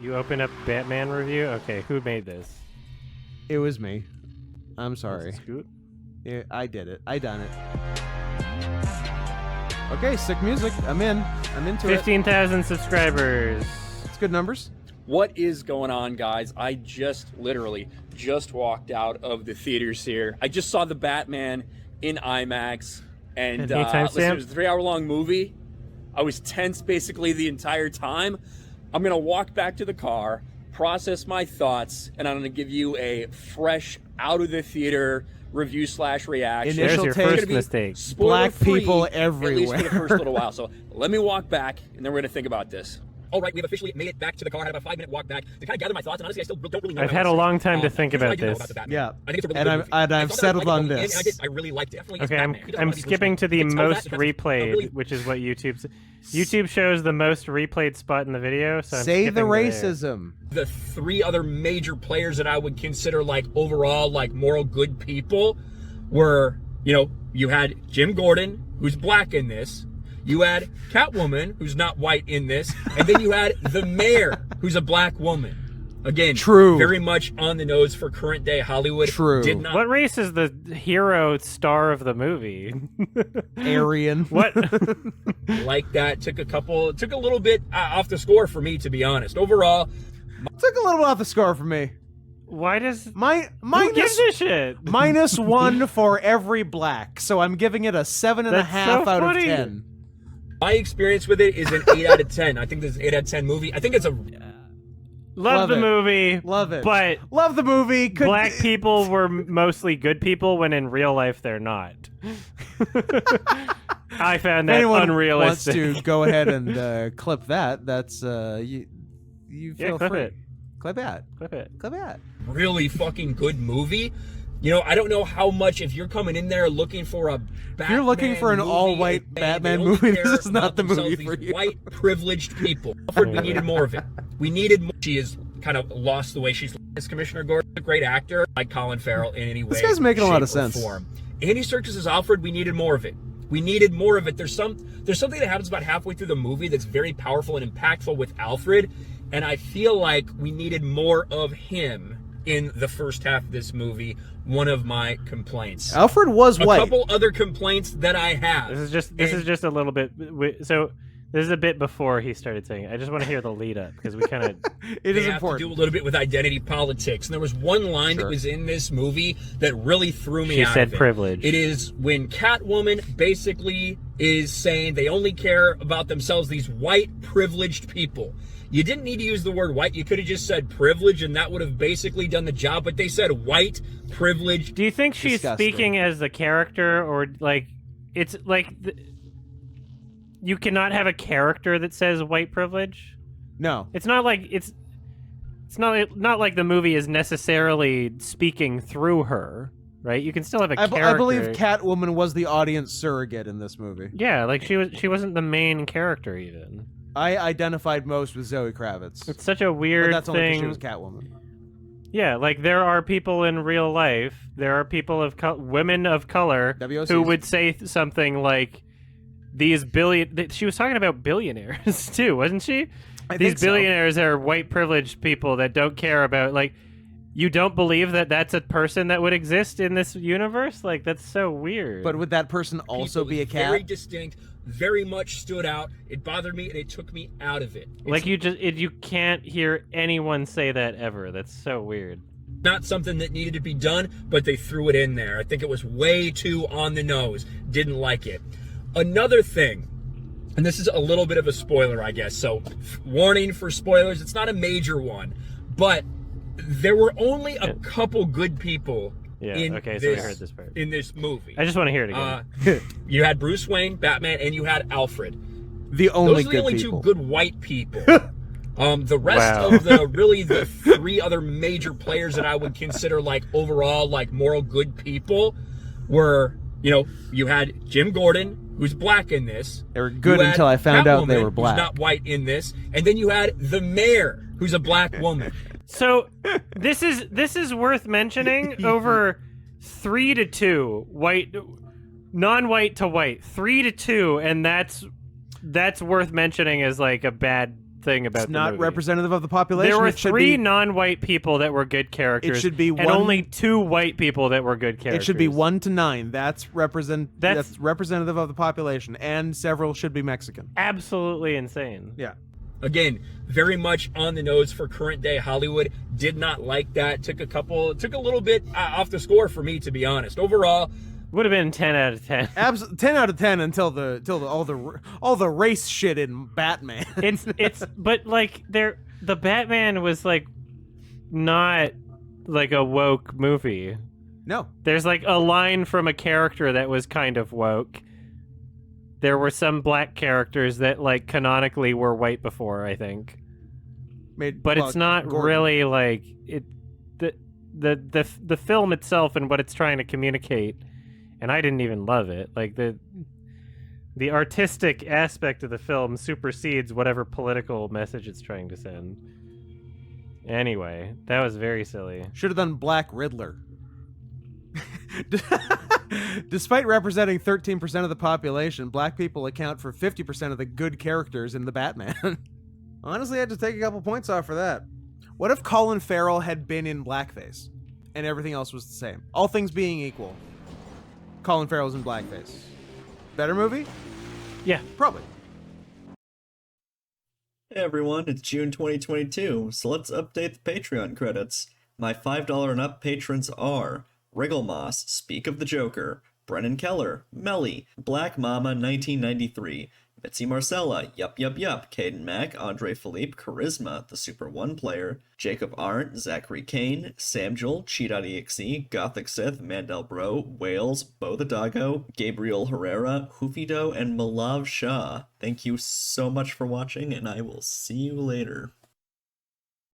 You open up Batman review? Okay, who made this? It was me. I'm sorry. Scoot? Yeah, I did it. I done it. Okay, sick music. I'm in. I'm into 15,000 subscribers. It's good numbers. What is going on, guys? I literally just walked out of the theaters here. I just saw the Batman in IMAX, and listen, it was a 3-hour-long movie. I was tense basically the entire time. I'm gonna walk back to the car, process my thoughts, and I'm gonna give you a fresh, out of the theater review / reaction. Initial There's take. your first mistake. Black people everywhere. At least for the first little while. So let me walk back, and then we're gonna think about this. All right, we have officially made it back to the car. I had about a 5-minute walk back to kind of gather my thoughts, and honestly, I still don't really know. I've had a long time to think about this. Yeah, I think it's a really good movie. I've settled on this. I really liked it. Okay, I'm skipping to the most replayed, which is what YouTube shows the most replayed spot in the video. So Say the racism. The 3 other major players that I would consider like overall like moral good people were, you had Jim Gordon, who's black in this. You had Catwoman, who's not white in this, and then you had the mayor, who's a black woman. Again, true. Very much on the nose for current day Hollywood. True. Did not. What race is the hero star of the movie? Aryan. What? Like that took a little bit off the score for me, to be honest. Overall, took a little off the score for me. Why does who gives a shit? -1 for every black, so I'm giving it a 7.5 out of 10. My experience with it is an 8 out of 10. I think this is an 8 out of 10 movie. I think it's a Love the movie. Love it. But love the movie. Black people were mostly good people when in real life they're not. I found that unrealistic. Wants to go ahead and clip that. That's you feel clip free. it. Clip it. Clip it. Clip it. Really fucking good movie. I don't know how much, if you're coming in there looking for a Batman if you're looking for an all-white Batman movie, this is not the movie for you. White, privileged people. We needed more of it. We needed more. She is kind of lost the way she's as Commissioner Gordon, a great actor, like Colin Farrell in any way. This guy's making a lot of sense. Form. Andy Serkis as Alfred, we needed more of it. We needed more of it. There's something that happens about halfway through the movie that's very powerful and impactful with Alfred, and I feel like we needed more of him in the first half of this movie. One of my complaints. Alfred was white. A couple other complaints that I have. This is just a little bit. So this is a bit before he started saying it. I just want to hear the lead up because we kind of. It is important. Have to do a little bit with identity politics, and there was one line that was in this movie that really threw me out. She said of it. privilege. It is when Catwoman basically is saying they only care about themselves. These white privileged people. You didn't need to use the word white. You could have just said privilege, and that would have basically done the job. But they said white privilege. Do you think she's speaking as the character, or like it's like you cannot have a character that says white privilege? No, it's not like it's not like the movie is necessarily speaking through her, right? You can still have a character. I believe Catwoman was the audience surrogate in this movie. Yeah, like she wasn't the main character even. I identified most with Zoe Kravitz. It's such a weird that's only thing. She was Catwoman. Yeah, like there are people in real life. There are people of women of color WOCs. who would say something like, "These She was talking about billionaires too, wasn't she? These billionaires are white privileged people that don't care about like. You don't believe that that's a person that would exist in this universe? Like that's so weird. But would that person also be a cat? Very distinct. Very much stood out. It bothered me, and it took me out of it. Like you can't hear anyone say that ever. That's so weird. Not something that needed to be done, but they threw it in there. I think it was way too on the nose. Didn't like it. Another thing, and this is a little bit of a spoiler, I guess. So, warning for spoilers. It's not a major one, but there were only a couple good people. Yeah, in okay, this, so I heard this part. In this movie. I just want to hear it again. You had Bruce Wayne, Batman, and you had Alfred. Those are the only people. 2 good white people. The rest of the 3 other major players that I would consider like overall like moral good people were, you had Jim Gordon, who's black in this. They were good until I found out they were black. Who's not white in this. And then you had the mayor, who's a black woman. So this is worth mentioning. Over 3-2 white, non-white to white, 3-2, and that's worth mentioning as like a bad thing about It's not the movie. representative of the population. There were It should 3 be- non-white people that were good characters. It should be and one- only 2 white people that were good characters. It should be 1 to 9. That's representative of the population, and several should be Mexican. Absolutely insane. Yeah. Again, very much on the nose for current day Hollywood. Did not like that. Took a little bit off the score for me, to be honest. Overall, Would have been 10 out of 10. 10 out of 10 until all the race shit in Batman. But like the Batman was like not like a woke movie. No. There's like a line from a character that was kind of woke. There were some black characters that like canonically were white before, I think. It's not Gordon. really like it. The film itself and what it's trying to communicate, and I didn't even love it. Like the artistic aspect of the film supersedes whatever political message it's trying to send. Anyway, that was very silly. Should have done Black Riddler. Despite representing 13% of the population, black people account for 50% of the good characters in the Batman. Honestly, I had to take a couple points off for that. What if Colin Farrell had been in blackface and everything else was the same? All things being equal, Colin Farrell's in blackface. Better movie? Yeah. Probably. Hey everyone, it's June 2022, so let's update the Patreon credits. My $5 and up patrons are Wrigglemoss, Speak of the Joker, Brennan Keller, Melly, Black Mama 1993, Mitzi Marcella, Yup, Caden Mack, Andre Philippe, Charisma, the Super One Player, Jacob Arndt, Zachary Kane, Samjul, Cheat.exe, Gothic Sith, Mandel Bro, Wales, Bo the Doggo, Gabriel Herrera, Hoofido, and Malav Shah. Thank you so much for watching, and I will see you later.